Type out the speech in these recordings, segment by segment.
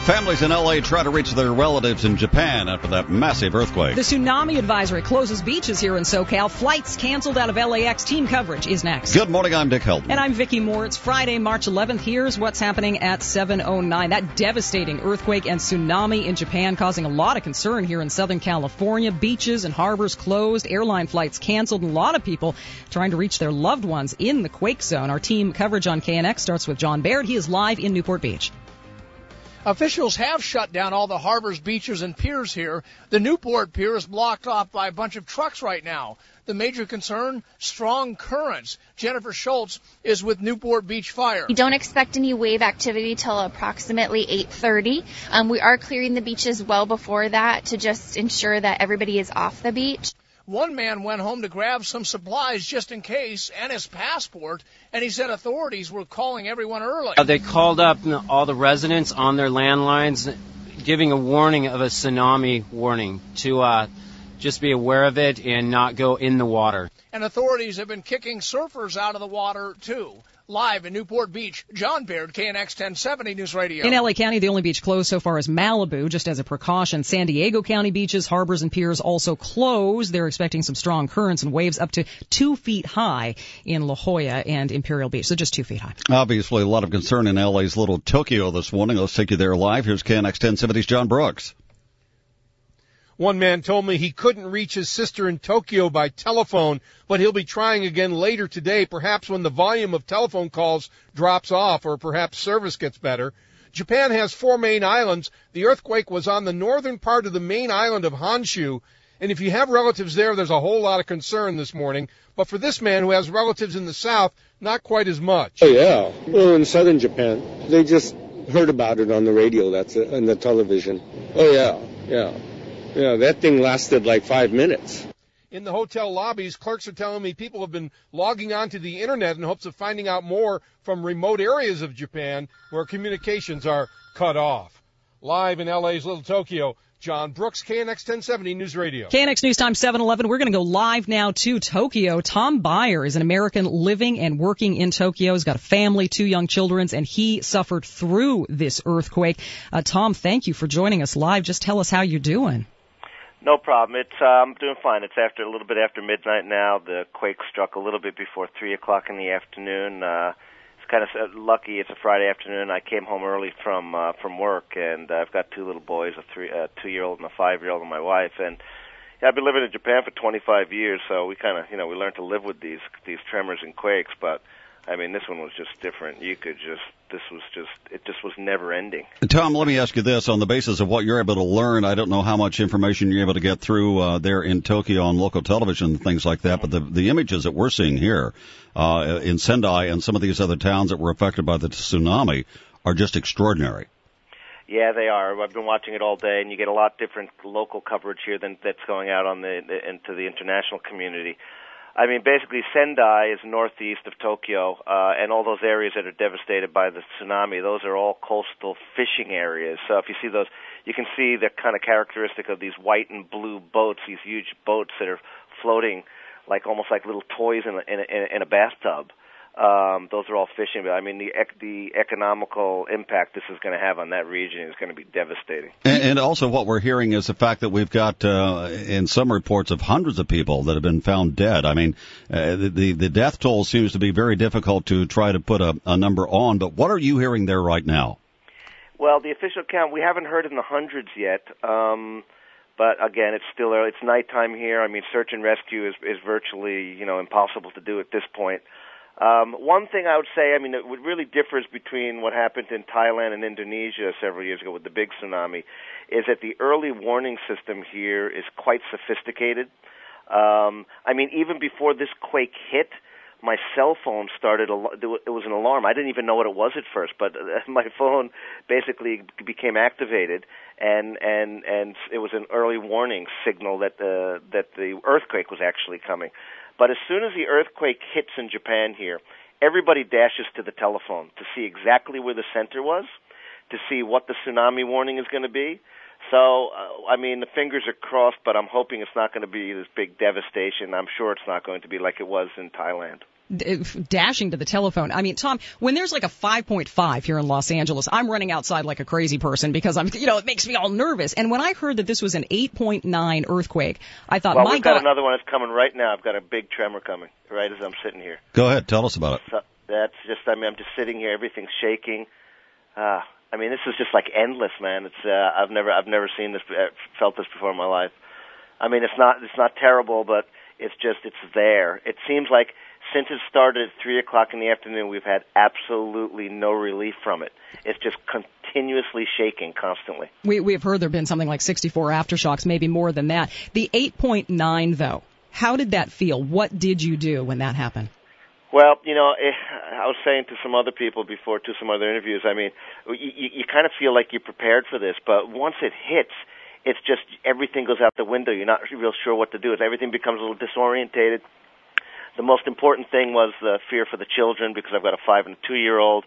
Families in L.A. try to reach their relatives in Japan after that massive earthquake. The tsunami advisory closes beaches here in SoCal. Flights canceled out of LAX. Team coverage is next. Good morning, I'm Dick Helton. And I'm Vicki Moore. It's Friday, March 11th. Here's what's happening at 7:09. That devastating earthquake and tsunami in Japan causing a lot of concern here in Southern California. Beaches and harbors closed, airline flights canceled, and a lot of people trying to reach their loved ones in the quake zone. Our team coverage on KNX starts with John Baird. He is live in Newport Beach. Officials have shut down all the harbors, beaches, and piers here. The Newport Pier is blocked off by a bunch of trucks right now. The major concern, strong currents. Jennifer Schultz is with Newport Beach Fire. We don't expect any wave activity till approximately 8:30. We are clearing the beaches well before that to just ensure that everybody is off the beach. One man went home to grab some supplies just in case and his passport, and he said authorities were calling everyone early. They called up all the residents on their landlines, giving a warning of a tsunami warning to just be aware of it and not go in the water. And authorities have been kicking surfers out of the water, too. Live in Newport Beach, John Baird, KNX 1070 News Radio. In L.A. County, the only beach closed so far is Malibu, just as a precaution. San Diego County beaches, harbors, and piers also closed. They're expecting some strong currents and waves up to 2 feet high in La Jolla and Imperial Beach, so just 2 feet high. Obviously, a lot of concern in L.A.'s Little Tokyo this morning. Let's take you there live. Here's KNX 1070's John Brooks. One man told me he couldn't reach his sister in Tokyo by telephone, but he'll be trying again later today, perhaps when the volume of telephone calls drops off or perhaps service gets better. Japan has 4 main islands. The earthquake was on the northern part of the main island of Honshu, and if you have relatives there, there's a whole lot of concern this morning. But for this man who has relatives in the south, not quite as much. Oh, yeah. Well, in southern Japan, they just heard about it on the radio, that's it, and the television. Oh, yeah. Yeah, that thing lasted like 5 minutes. In the hotel lobbies, clerks are telling me people have been logging onto the internet in hopes of finding out more from remote areas of Japan where communications are cut off. Live in LA's Little Tokyo, John Brooks, KNX 1070 News Radio. KNX News Time 7:11. We're going to go live now to Tokyo. Tom Byer is an American living and working in Tokyo. He's got a family, 2 young children, and he suffered through this earthquake. Tom, thank you for joining us live. Just tell us how you're doing. No problem. I'm doing fine. It's a little bit after midnight now. The quake struck a little bit before 3 o'clock in the afternoon. It's kind of lucky. It's a Friday afternoon. I came home early from work, and I've got 2 little boys, a 2-year-old and a 5-year-old, and my wife. And yeah, I've been living in Japan for 25 years, so we kind of, we learned to live with these tremors and quakes. But I mean, this one was just different. It just was never ending. Tom, let me ask you this. On the basis of what you're able to learn, I don't know how much information you're able to get through there in Tokyo on local television and things like that, but the images that we're seeing here in Sendai and some of these other towns that were affected by the tsunami are just extraordinary. Yeah, they are. I've been watching it all day, and you get a lot different local coverage here that's going out into the international community. I mean, basically, Sendai is northeast of Tokyo, and all those areas that are devastated by the tsunami, those are all coastal fishing areas. So if you see those, you can see the kind of characteristic of these white and blue boats, these huge boats that are floating almost like little toys in a bathtub. Those are all fishing. But I mean, the economical impact this is going to have on that region is going to be devastating. And also what we're hearing is the fact that we've got, in some reports, of hundreds of people that have been found dead. I mean, the death toll seems to be very difficult to try to put a number on. But what are you hearing there right now? Well, the official count, we haven't heard in the hundreds yet. But again, it's still early. It's nighttime here. I mean, search and rescue is virtually, impossible to do at this point. One thing I would say, I mean, it really differs between what happened in Thailand and Indonesia several years ago with the big tsunami, is that the early warning system here is quite sophisticated. I mean, even before this quake hit, my cell phone started, it was an alarm. I didn't even know what it was at first, but my phone basically became activated, and it was an early warning signal that the earthquake was actually coming. But as soon as the earthquake hits in Japan here, everybody dashes to the telephone to see exactly where the center was, to see what the tsunami warning is going to be. So, I mean, the fingers are crossed, but I'm hoping it's not going to be this big devastation. I'm sure it's not going to be like it was in Thailand. dashing to the telephone. I mean, Tom, when there's like a 5.5 here in Los Angeles, I'm running outside like a crazy person because it makes me all nervous. And when I heard that this was an 8.9 earthquake, I thought, we've got another one that's coming right now. I've got a big tremor coming right as I'm sitting here. Go ahead, tell us about it. So that's just, I'm just sitting here, everything's shaking. This is just like endless, man. It's I've never seen this, felt this before in my life. It's not terrible, but it's there. It seems like since it started at 3 o'clock in the afternoon, we've had absolutely no relief from it. It's just continuously shaking constantly. We've heard there have been something like 64 aftershocks, maybe more than that. The 8.9, though, how did that feel? What did you do when that happened? Well, I was saying to some other people before, to some other interviews, you kind of feel like you're prepared for this, but once it hits, it's just everything goes out the window. You're not real sure what to do. Everything becomes a little disorientated. The most important thing was the fear for the children because I've got a 5 and a 2-year-old.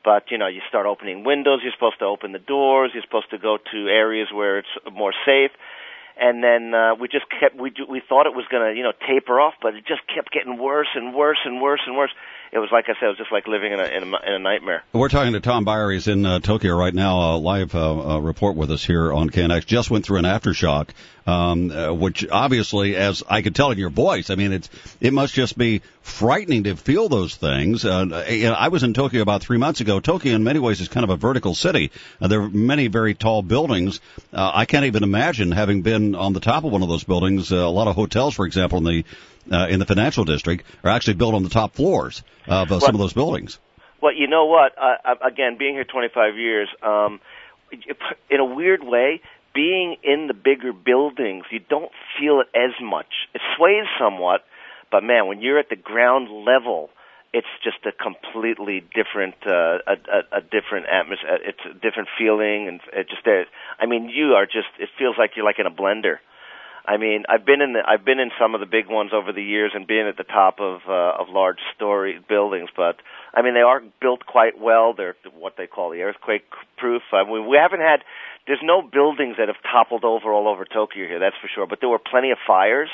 But, you start opening windows. You're supposed to open the doors. You're supposed to go to areas where it's more safe. And then we thought it was going to, taper off, but it just kept getting worse and worse and worse and worse. It was like I said, it was just like living in a nightmare. We're talking to Tom Byer. He's in Tokyo right now. A live report with us here on KNX. Just went through an aftershock, which obviously, as I could tell in your voice, it must just be frightening to feel those things. I was in Tokyo about 3 months ago. Tokyo, in many ways, is kind of a vertical city. There are many very tall buildings. I can't even imagine having been on the top of one of those buildings. A lot of hotels, for example, in the financial district, are actually built on the top floors of some of those buildings. Well, you know what? Again, being here 25 years, in a weird way, being in the bigger buildings, you don't feel it as much. It sways somewhat, but man, when you're at the ground level, it's just a completely different, a different atmosphere. It's a different feeling, and it feels like you're like in a blender. I've been in some of the big ones over the years and been at the top of large story buildings, but they are built quite well. They're what they call the earthquake proof. There's no buildings that have toppled over all over Tokyo here, that's for sure. But there were plenty of fires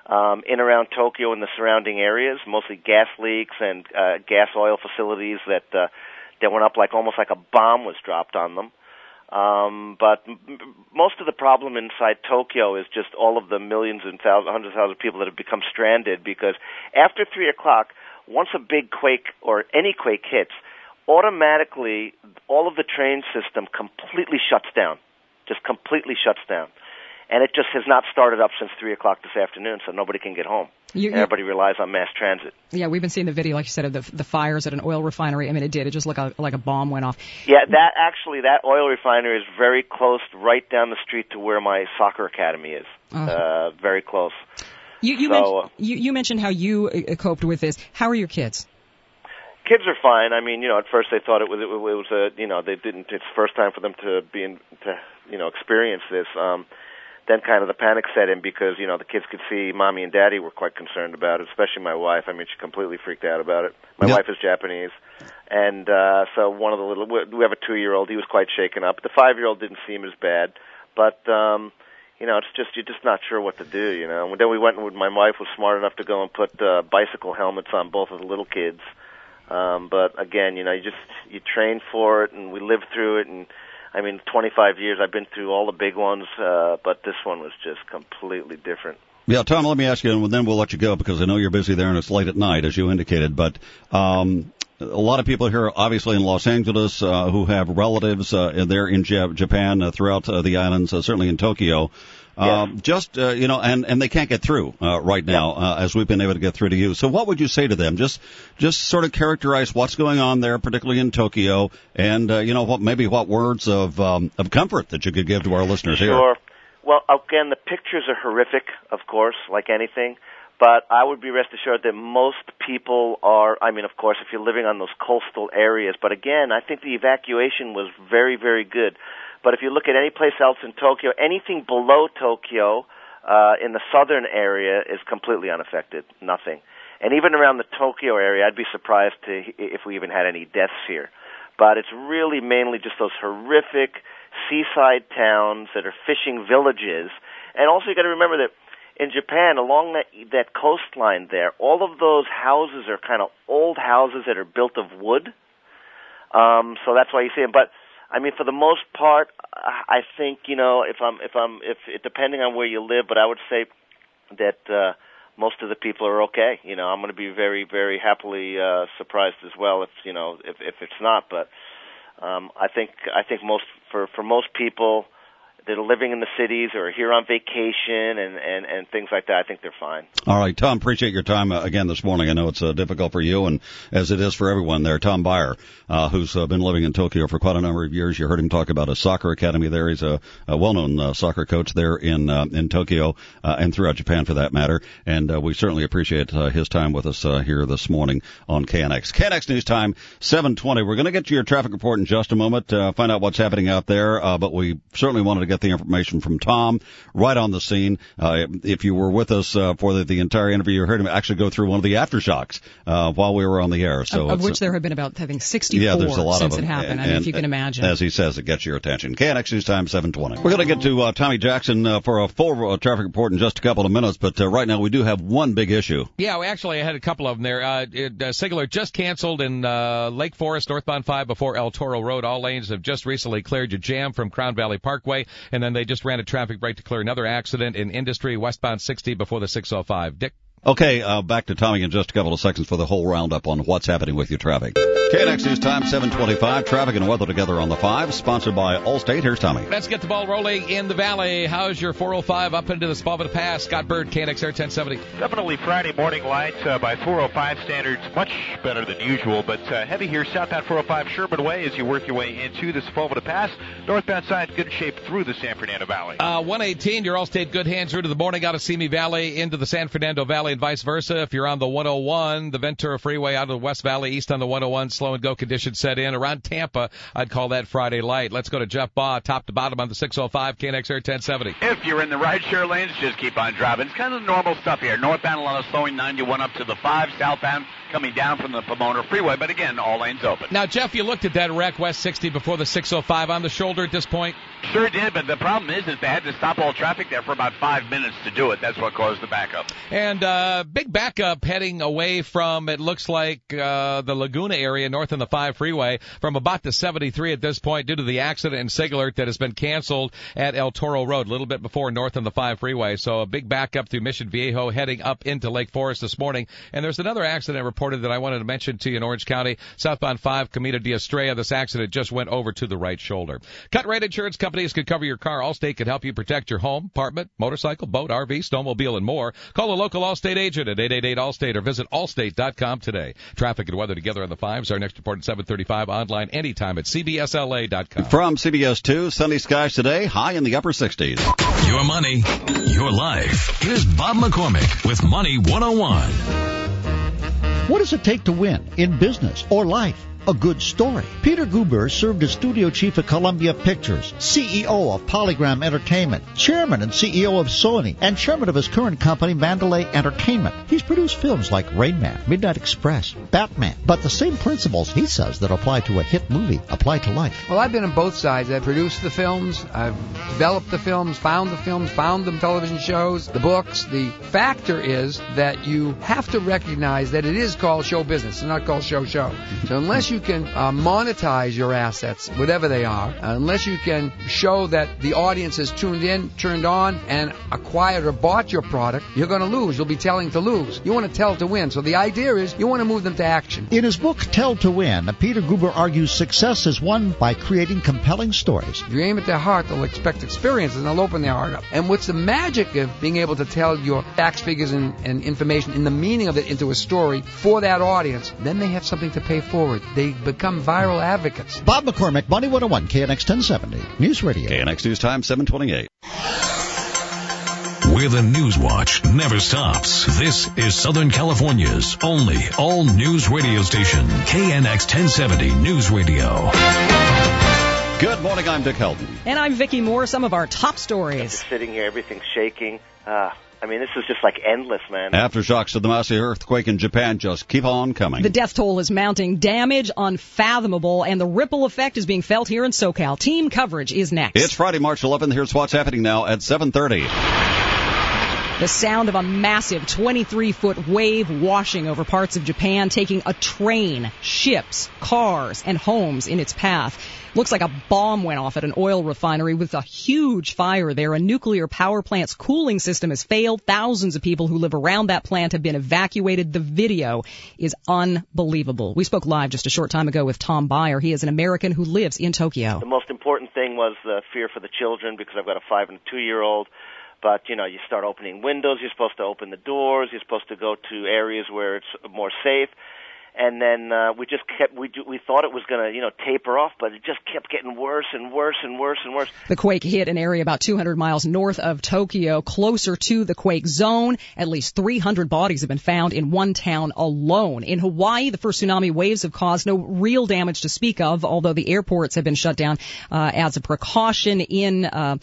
in around Tokyo and the surrounding areas, mostly gas leaks and gas oil facilities that went up almost like a bomb was dropped on them. But most of the problem inside Tokyo is just all of the millions and hundreds of thousands of people that have become stranded because after 3 o'clock, once a big quake or any quake hits, automatically all of the train system completely shuts down, just completely shuts down. And it just has not started up since 3 o'clock this afternoon, so nobody can get home. Everybody relies on mass transit. Yeah, we've been seeing the video, like you said, of the fires at an oil refinery. It did. It just looked like a bomb went off. Yeah, that oil refinery is very close, right down the street to where my soccer academy is. Very close. You mentioned how you coped with this. How are your kids? Kids are fine. At first they thought it was they didn't. It's the first time for them to experience this. Then kind of the panic set in because, the kids could see mommy and daddy were quite concerned about it, especially my wife. She completely freaked out about it. My wife is Japanese. And so one of we have a 2-year-old. He was quite shaken up. The 5-year-old didn't seem as bad. But, it's just, you're just not sure what to do, And then we went and my wife was smart enough to go and put bicycle helmets on both of the little kids. But again, you train for it and we lived through it and 25 years, I've been through all the big ones, but this one was just completely different. Yeah, Tom, let me ask you, and then we'll let you go because I know you're busy there and it's late at night, as you indicated. But a lot of people here, obviously in Los Angeles, who have relatives there in Japan, throughout the islands, certainly in Tokyo. And they can't get through right now, as we've been able to get through to you. So what would you say to them? Just sort of characterize what's going on there, particularly in Tokyo, and what words of comfort that you could give to our listeners here. Sure. Well, again, the pictures are horrific, of course, like anything. But I would be rest assured that most people are, of course, if you're living on those coastal areas. But again, I think the evacuation was very, very good. But if you look at any place else in Tokyo, anything below Tokyo in the southern area is completely unaffected, nothing. And even around the Tokyo area, I'd be surprised if we even had any deaths here. But it's really mainly just those horrific seaside towns that are fishing villages. And also you got to remember that in Japan, along that coastline there, all of those houses are kind of old houses that are built of wood. So that's why you see them. But I mean, for the most part, I think, you know, if depending on where you live, but I would say that most of the people are okay. You know, I'm going to be very, very happily surprised as well if it's not. But I think for most people that are living in the cities or are here on vacation and things like that, I think they're fine. All right, Tom, appreciate your time again this morning. I know it's difficult for you, and as it is for everyone there. Tom Beyer, who's been living in Tokyo for quite a number of years. You heard him talk about a soccer academy there. He's a well-known soccer coach there in Tokyo and throughout Japan, for that matter. And we certainly appreciate his time with us here this morning on KNX. KNX News Time, 7:20. We're going to get to your traffic report in just a moment, find out what's happening out there, but we certainly wanted to get the information from Tom right on the scene. If you were with us for the entire interview, you heard him actually go through one of the aftershocks while we were on the air. So of which there have been about 64 there's a lot since of them. It happened. And if you can imagine. As he says, it gets your attention. KNX News Time, 7:20. We're going to get to Tommy Jackson for a full traffic report in just a couple of minutes, but right now we do have one big issue. Yeah, I had a couple of them there. Singular just canceled in Lake Forest, northbound 5 before El Toro Road. All lanes have just recently cleared. You jam from Crown Valley Parkway, and then they just ran a traffic break to clear another accident in Industry, westbound 60 before the 605. Dick? Okay, back to Tommy in just a couple of seconds for the whole roundup on what's happening with your traffic. KNX News Time, 7:25. Traffic and weather together on the 5, sponsored by Allstate. Here's Tommy. Let's get the ball rolling in the valley. How's your 405 up into the Spavada Pass? Scott Bird, KNX Air 1070. Definitely Friday morning lights by 405 standards, much better than usual, but heavy here southbound 405 Sherman Way as you work your way into the Spavada Pass. Northbound side, good shape through the San Fernando Valley. 118, your Allstate good hands through to the morning out of Simi Valley into the San Fernando Valley and vice versa. If you're on the 101, the Ventura Freeway out of the West Valley, east on the 101, slow and go conditions set in. Around Tampa, I'd call that Friday light. Let's go to Jeff Baugh, top to bottom on the 605, KNX Air 1070. If you're in the rideshare lanes, just keep on driving. It's kind of normal stuff here. Northbound, a lot of slowing, 91 up to the 5. Southbound, coming down from the Pomona Freeway, but again, all lanes open. Now, Jeff, you looked at that wreck, West 60, before the 605 on the shoulder at this point? Sure did, but the problem is they had to stop all traffic there for about 5 minutes to do it. That's what caused the backup. And big backup heading away from, it looks like, the Laguna area north on the 5 freeway from about the 73 at this point due to the accident in Siglert that has been canceled at El Toro Road, a little bit before north on the 5 freeway. So a big backup through Mission Viejo heading up into Lake Forest this morning. And there's another accident reported that I wanted to mention to you in Orange County, southbound 5, Camino de Estrella. This accident just went over to the right shoulder. Cut-rate insurance companies can cover your car. Allstate can help you protect your home, apartment, motorcycle, boat, RV, snowmobile, and more. Call a local Allstate agent at 888-ALLSTATE or visit allstate.com today. Traffic and weather together on the 5s. Our next report at 7:35, online anytime at cbsla.com. From CBS 2, sunny skies today, high in the upper 60s. Your money, your life. Here's Bob McCormick with Money 101. What does it take to win in business or life? A good story. Peter Guber served as studio chief at Columbia Pictures, CEO of Polygram Entertainment, chairman and CEO of Sony, and chairman of his current company, Mandalay Entertainment. He's produced films like Rain Man, Midnight Express, Batman. But the same principles, he says, that apply to a hit movie apply to life. Well, I've been on both sides. I've produced the films, I've developed the films, found the television shows, the books. The factor is that you have to recognize that it is called show business. It's not called show. So unless you can monetize your assets, whatever they are, unless you can show that the audience is tuned in, turned on, and acquired or bought your product, you're going to lose. You'll be telling to lose. You want to tell to win. So the idea is you want to move them to action. In his book, Tell to Win, Peter Guber argues success is won by creating compelling stories. If you aim at their heart, they'll expect experiences, and they'll open their heart up. And what's the magic of being able to tell your facts, figures, and information and the meaning of it into a story for that audience? Then they have something to pay forward. They become viral advocates. Bob McCormick, Money 101, KNX 1070, News Radio. KNX News Time, 7:28. Where the News Watch never stops. This is Southern California's only all-news radio station, KNX 1070 News Radio. Good morning, I'm Dick Helton. And I'm Vicki Moore. Some of our top stories. Just sitting here, everything's shaking. I mean, this is just like endless, man. Aftershocks to the massive earthquake in Japan just keep on coming. The death toll is mounting, damage unfathomable, and the ripple effect is being felt here in SoCal. Team coverage is next. It's Friday, March 11th. Here's what's happening now at 7:30. The sound of a massive 23-foot wave washing over parts of Japan, taking a train, ships, cars, and homes in its path. Looks like a bomb went off at an oil refinery with a huge fire there. A nuclear power plant's cooling system has failed. Thousands of people who live around that plant have been evacuated. The video is unbelievable. We spoke live just a short time ago with Tom Byer. He is an American who lives in Tokyo. The most important thing was the fear for the children, because I've got a 5 and a 2-year-old. But, you start opening windows, you're supposed to open the doors, you're supposed to go to areas where it's more safe. And then we thought it was going to, taper off, but it just kept getting worse and worse and worse and worse. The quake hit an area about 200 miles north of Tokyo, closer to the quake zone. At least 300 bodies have been found in one town alone. In Hawaii, the first tsunami waves have caused no real damage to speak of, although the airports have been shut down as a precaution in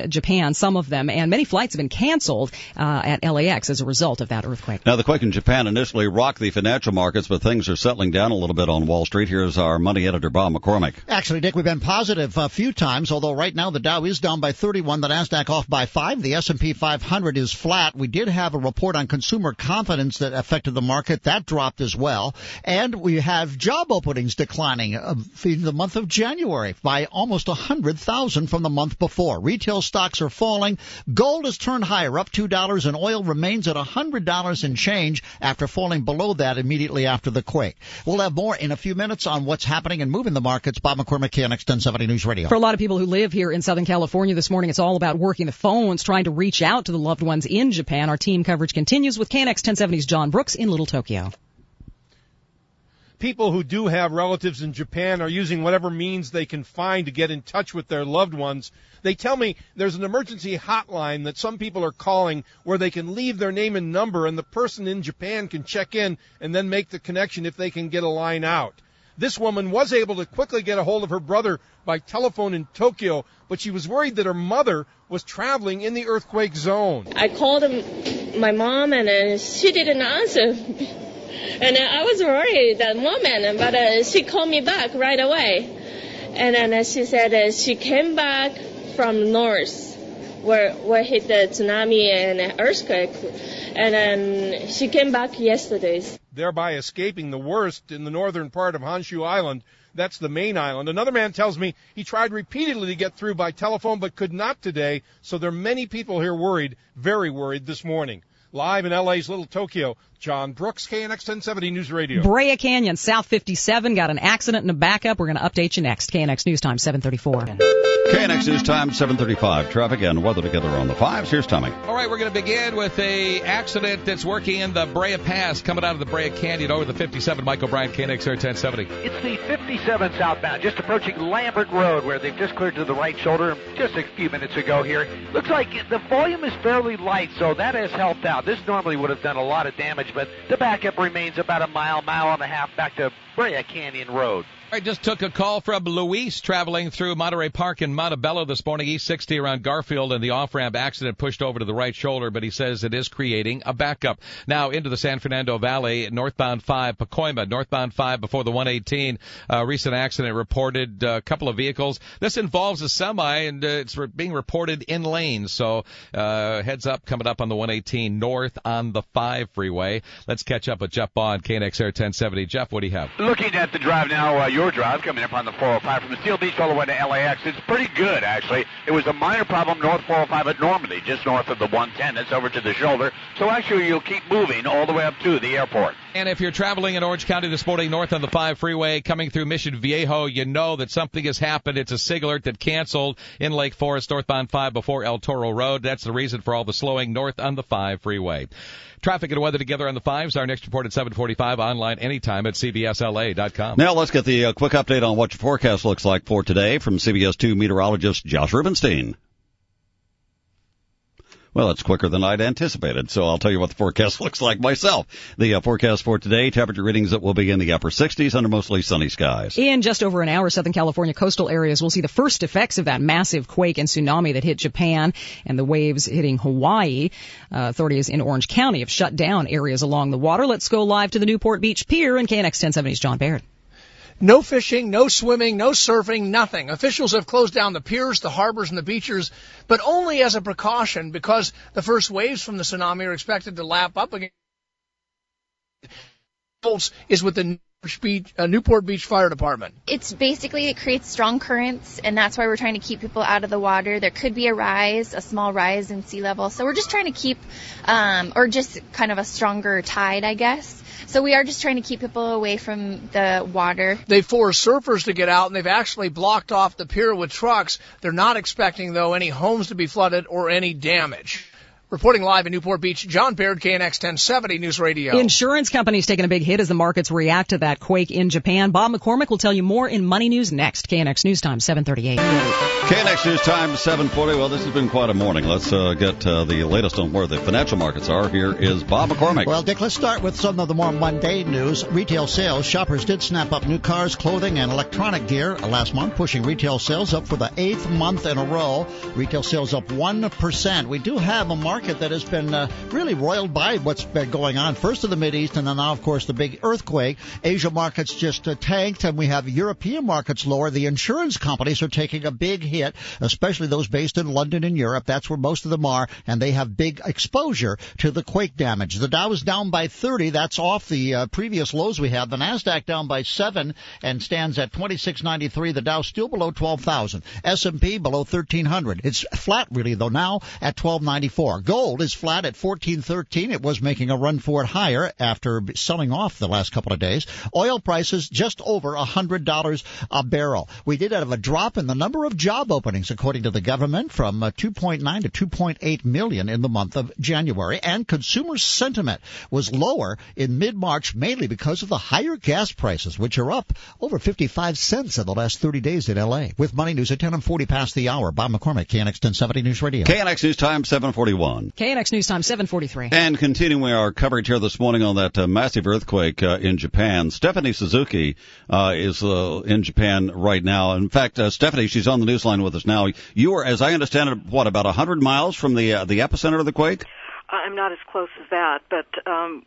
Japan, some of them, and many flights have been canceled at LAX as a result of that earthquake. Now, the quake in Japan initially rocked the financial markets, but things are settling down a little bit on Wall Street. Here's our money editor, Bob McCormick. Actually, Dick, we've been positive a few times, although right now the Dow is down by 31, the NASDAQ off by 5, the S&P 500 is flat. We did have a report on consumer confidence that affected the market. That dropped as well. And we have job openings declining in the month of January by almost 100,000 from the month before. Retail stocks are falling. Gold has turned higher, up $2, and oil remains at $100 and change after falling below that immediately after the quake. We'll have more in a few minutes on what's happening and moving the markets. Bob McCormick, KNX 1070 News Radio. For a lot of people who live here in Southern California this morning, it's all about working the phones, trying to reach out to the loved ones in Japan. Our team coverage continues with KNX 1070's John Brooks in Little Tokyo. People who do have relatives in Japan are using whatever means they can find to get in touch with their loved ones. They tell me there's an emergency hotline that some people are calling where they can leave their name and number, and the person in Japan can check in and then make the connection if they can get a line out. This woman was able to quickly get a hold of her brother by telephone in Tokyo, but she was worried that her mother was traveling in the earthquake zone. I called my mom, and she didn't answer. And I was worried, that woman, but she called me back right away. And then she said she came back from north, where hit the tsunami and earthquake. And then she came back yesterday. Thereby escaping the worst in the northern part of Honshu Island. That's the main island. Another man tells me he tried repeatedly to get through by telephone but could not today. So there are many people here worried, very worried this morning. Live in LA's Little Tokyo, John Brooks, KNX 1070 News Radio. Brea Canyon, South 57, got an accident and a backup. We're going to update you next. KNX News Time, 734. KNX News Time, 735. Traffic and weather together on the 5s. Here's Tommy. All right, we're going to begin with a accident that's working in the Brea Pass, coming out of the Brea Canyon over the 57. Mike O'Brien, KNX Air 1070. It's the 57 southbound, just approaching Lambert Road, where they've just cleared to the right shoulder just a few minutes ago here. Looks like the volume is fairly light, so that has helped out. This normally would have done a lot of damage, but the backup remains about a mile and a half back to Brea Canyon Road. I just took a call from Luis traveling through Monterey Park in Montebello this morning, East 60 around Garfield, and the off-ramp accident pushed over to the right shoulder, but he says it is creating a backup. Now into the San Fernando Valley, northbound 5, Pacoima, northbound 5 before the 118. Recent accident reported, a couple of vehicles. This involves a semi, and it's being reported in lanes, so heads up coming up on the 118 north on the 5 freeway. Let's catch up with Jeff Bond, KNX Air 1070. Jeff, what do you have? Looking at the drive now, your drive coming up on the 405 from Steel Beach all the way to LAX. It's pretty good, actually. It was a minor problem north 405 at Normandy, just north of the 110. That's over to the shoulder. So actually, you'll keep moving all the way up to the airport. And if you're traveling in Orange County this morning north on the 5 freeway coming through Mission Viejo, you know that something has happened. It's a SIG alert that canceled in Lake Forest northbound 5 before El Toro Road. That's the reason for all the slowing north on the 5 freeway. Traffic and weather together on the 5s. Our next report at 7:45, online anytime at CBSLA.com. Now let's get the quick update on what your forecast looks like for today from CBS 2 meteorologist Josh Rubenstein. Well, it's quicker than I'd anticipated, so I'll tell you what the forecast looks like myself. The forecast for today, temperature readings that will be in the upper 60s under mostly sunny skies. In just over an hour, Southern California coastal areas will see the first effects of that massive quake and tsunami that hit Japan and the waves hitting Hawaii. Authorities in Orange County have shut down areas along the water. Let's go live to the Newport Beach Pier, and KNX 1070's John Baird. No fishing, no swimming, no surfing, nothing. Officials have closed down the piers, the harbors, and the beaches, but only as a precaution because the first waves from the tsunami are expected to lap up again. Is with the Newport Beach Fire Department. It's basically, it creates strong currents, and that's why we're trying to keep people out of the water. There could be a small rise in sea level. So we're just trying to keep, or just kind of a stronger tide, I guess. So we are just trying to keep people away from the water. They forced surfers to get out, and they've actually blocked off the pier with trucks. They're not expecting, though, any homes to be flooded or any damage. Reporting live in Newport Beach, John Baird, KNX 1070 News Radio. Insurance companies taking a big hit as the markets react to that quake in Japan. Bob McCormick will tell you more in Money News next. KNX News Time, 7:38. KNX News Time, 7:40. Well, this has been quite a morning. Let's get the latest on where the financial markets are. Here is Bob McCormick. Well, Dick, let's start with some of the more mundane news. Retail sales. Shoppers did snap up new cars, clothing, and electronic gear last month, pushing retail sales up for the 8th month in a row. Retail sales up 1%. We do have a market that has been really roiled by what's been going on. First in the Mideast, and then now, of course, the big earthquake. Asia markets just tanked, and we have European markets lower. The insurance companies are taking a big hit, especially those based in London and Europe. That's where most of them are, and they have big exposure to the quake damage. The Dow is down by 30. That's off the previous lows we had. The NASDAQ down by 7 and stands at 2693. The Dow still below 12,000. S&P below 1,300. It's flat, really, though, now at 1294. Gold is flat at 1413. It was making a run for it higher after selling off the last couple of days. Oil prices just over $100 a barrel. We did have a drop in the number of job openings, according to the government, from 2.9 to 2.8 million in the month of January. And consumer sentiment was lower in mid-March, mainly because of the higher gas prices, which are up over 55 cents in the last 30 days in L.A. With Money News at 10:40 past the hour. Bob McCormick, KNX 1070 News Radio. KNX News Time, 7:41. KNX News Time, 7:43. And continuing our coverage here this morning on that massive earthquake in Japan, Stephanie Suzuki is in Japan right now. In fact, Stephanie, she's on the news line with us now. You are, as I understand it, what, about 100 miles from the epicenter of the quake? I'm not as close as that, but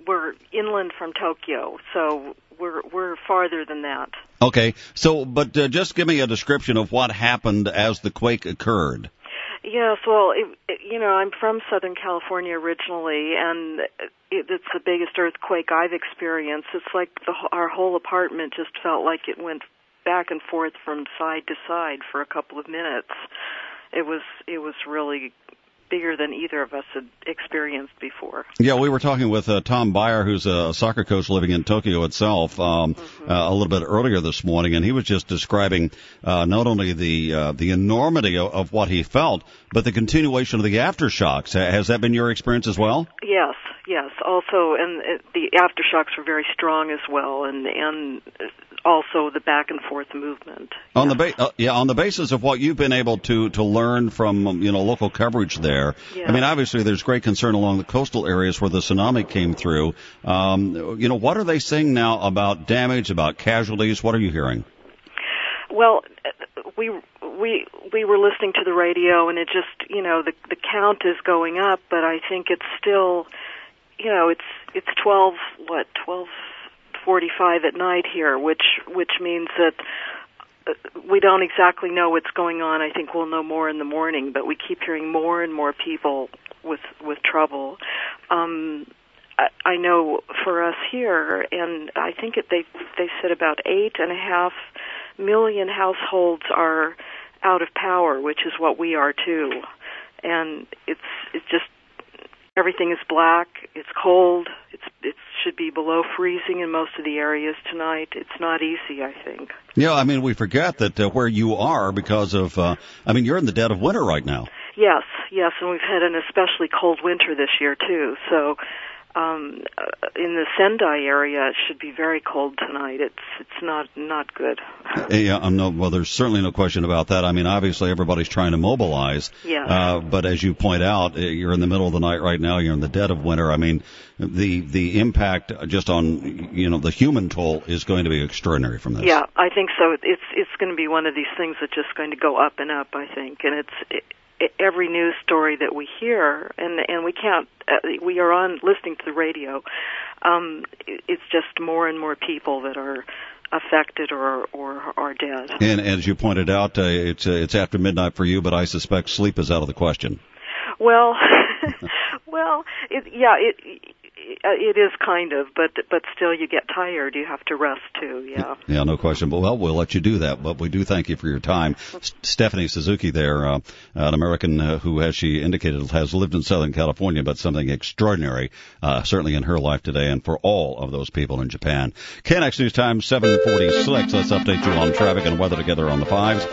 we're inland from Tokyo, so we're farther than that. Okay, so but just give me a description of what happened as the quake occurred. Yes, well, I'm from Southern California originally, and it's the biggest earthquake I've experienced. It's like our whole apartment just felt like it went back and forth from side to side for a couple of minutes. It was really bigger than either of us had experienced before. Yeah, we were talking with Tom Beyer, who's a soccer coach living in Tokyo itself, a little bit earlier this morning, and he was just describing not only the enormity of what he felt, but the continuation of the aftershocks. Has that been your experience as well? Yes. Also, and the aftershocks were very strong as well, and also the back and forth movement. On the basis of what you've been able to learn from local coverage there. Yeah. I mean, obviously there's great concern along the coastal areas where the tsunami came through. What are they saying now about damage, about casualties? What are you hearing? Well, we were listening to the radio, and it just the count is going up, but I think it's still it's 12:45 at night here, which means that we don't exactly know what's going on. I think we'll know more in the morning, but we keep hearing more and more people with trouble. I know for us here, and I think they said about 8.5 million households are out of power, which is what we are too. And it's just everything is black. It's cold. It should be below freezing in most of the areas tonight. It's not easy, I think. Yeah, I mean, we forget that where you are because of, you're in the dead of winter right now. Yes, and we've had an especially cold winter this year, too. So in the Sendai area, it should be very cold tonight. It's not good. Yeah, there's certainly no question about that. I mean, obviously everybody's trying to mobilize. Yeah. But as you point out, you're in the middle of the night right now. You're in the dead of winter. I mean, the impact just on the human toll is going to be extraordinary from this. Yeah, I think so. It's going to be one of these things that's just going to go up and up, I think, and every news story that we hear, and we can't, we are on listening to the radio. It's just more and more people that are affected or are dead. And as you pointed out, it's after midnight for you, but I suspect sleep is out of the question. Well, it is kind of, but still you get tired. You have to rest too. Yeah. Yeah, no question. But well, we'll let you do that. But we do thank you for your time, Stephanie Suzuki. There, an American who, as she indicated, has lived in Southern California, but something extraordinary, certainly in her life today, and for all of those people in Japan. KNX News Time 7:46. Let's update you on traffic and weather together on the fives.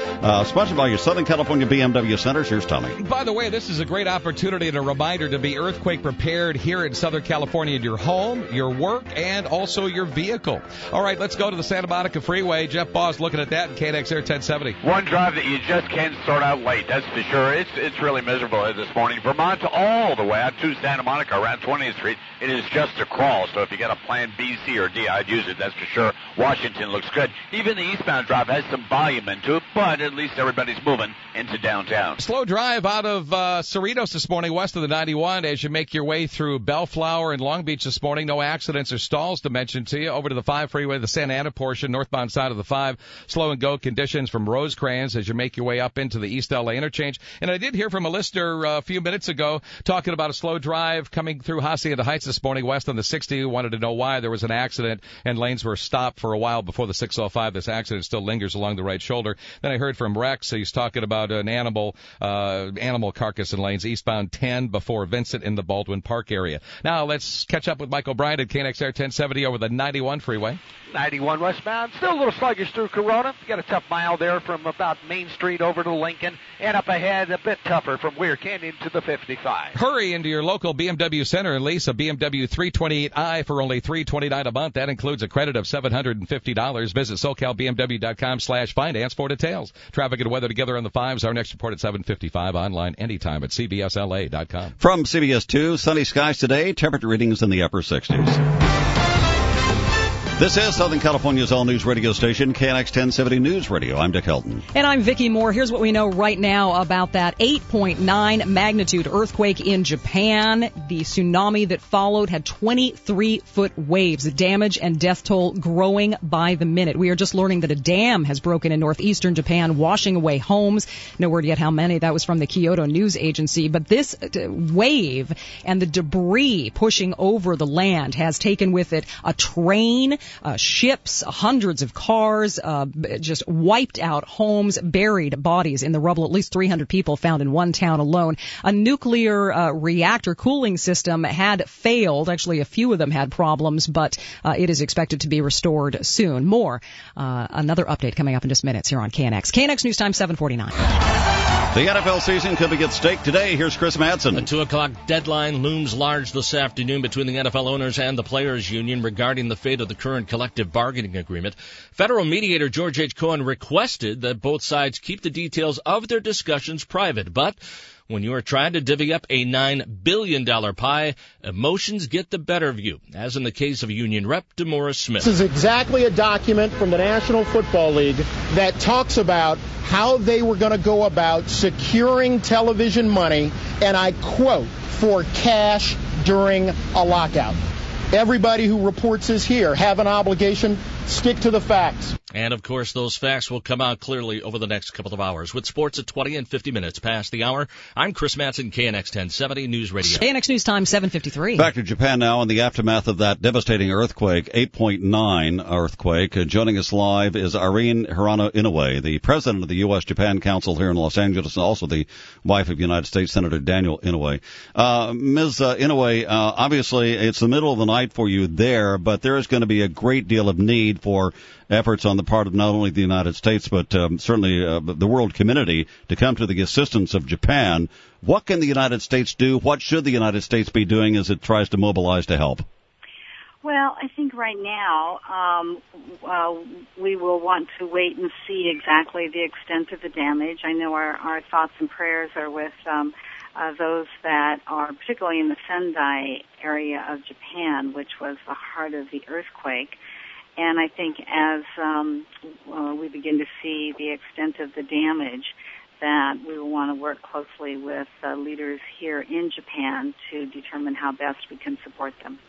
Sponsored by your Southern California BMW Centers. Here's Tommy. By the way, this is a great opportunity and a reminder to be earthquake prepared here in Southern California. In your home, your work, and also your vehicle. All right, let's go to the Santa Monica Freeway. Jeff Boss looking at that in KNX Air 1070. One drive that you just can't sort out late, that's for sure. It's really miserable this morning. Vermont all the way out to Santa Monica around 20th Street. It is just a crawl, so if you got a plan B, C, or D, I'd use it, that's for sure. Washington looks good. Even the eastbound drive has some volume into it, but at least everybody's moving into downtown. Slow drive out of Cerritos this morning west of the 91 as you make your way through Bellflower and Long Beach this morning. No accidents or stalls to mention to you. Over to the 5 freeway, the Santa Ana portion, northbound side of the 5. Slow and go conditions from Rosecrans as you make your way up into the East LA interchange. And I did hear from a listener a few minutes ago talking about a slow drive coming through Hacienda Heights this morning west on the 60. Wanted to know why there was an accident and lanes were stopped for a while before the 605. This accident still lingers along the right shoulder. Then I heard from Rex. He's talking about an animal carcass in lanes eastbound 10 before Vincent in the Baldwin Park area. Now let's catch up with Mike O'Brien at KNX Air 1070 over the 91 freeway. 91 westbound, still a little sluggish through Corona. You got a tough mile there from about Main Street over to Lincoln, and up ahead a bit tougher from Weir Canyon to the 55. Hurry into your local BMW center and lease a BMW 328i for only $329 a month. That includes a credit of $750. Visit SoCalBMW.com/finance for details. Traffic and weather together on the fives. Our next report at 7:55 online anytime at CBSLA.com. From CBS 2, sunny skies today. Temperature readings in the upper 60s. This is Southern California's all-news radio station, KNX 1070 News Radio. I'm Dick Helton. And I'm Vicki Moore. Here's what we know right now about that 8.9 magnitude earthquake in Japan. The tsunami that followed had 23-foot waves. The damage and death toll growing by the minute. We are just learning that a dam has broken in northeastern Japan, washing away homes. No word yet how many. That was from the Kyoto News Agency. But this wave and the debris pushing over the land has taken with it a train, ships, hundreds of cars, just wiped out homes, buried bodies in the rubble. At least 300 people found in one town alone. A nuclear reactor cooling system had failed. Actually, a few of them had problems, but it is expected to be restored soon. More, another update coming up in just minutes here on KNX. KNX News Time 7:49. The NFL season could be at stake today. Here's Chris Madsen. The 2 o'clock deadline looms large this afternoon between the NFL owners and the Players Union regarding the fate of the current collective bargaining agreement. Federal mediator George H. Cohen requested that both sides keep the details of their discussions private, but when you are trying to divvy up a $9 billion pie, emotions get the better of you, as in the case of Union Rep DeMaurice Smith. This is exactly a document from the National Football League that talks about how they were going to go about securing television money, and I quote, for cash during a lockout. Everybody who reports this here have an obligation. Stick to the facts. And, of course, those facts will come out clearly over the next couple of hours. With sports at 20 and 50 minutes past the hour, I'm Chris Madsen, KNX 1070 News Radio. KNX News Time 7:53. Back to Japan now in the aftermath of that devastating earthquake, 8.9 earthquake. Joining us live is Irene Hirano Inoue, the president of the U.S.-Japan Council here in Los Angeles, and also the wife of United States Senator Daniel Inoue. Ms. Inoue, obviously it's the middle of the night for you there, but there is going to be a great deal of need for efforts on the part of not only the United States, but certainly the world community to come to the assistance of Japan. What can the United States do? What should the United States be doing as it tries to mobilize to help? Well, I think right now we will want to wait and see exactly the extent of the damage. I know our thoughts and prayers are with those that are particularly in the Sendai area of Japan, which was the heart of the earthquake. And I think as we begin to see the extent of the damage, that we will want to work closely with leaders here in Japan to determine how best we can support them.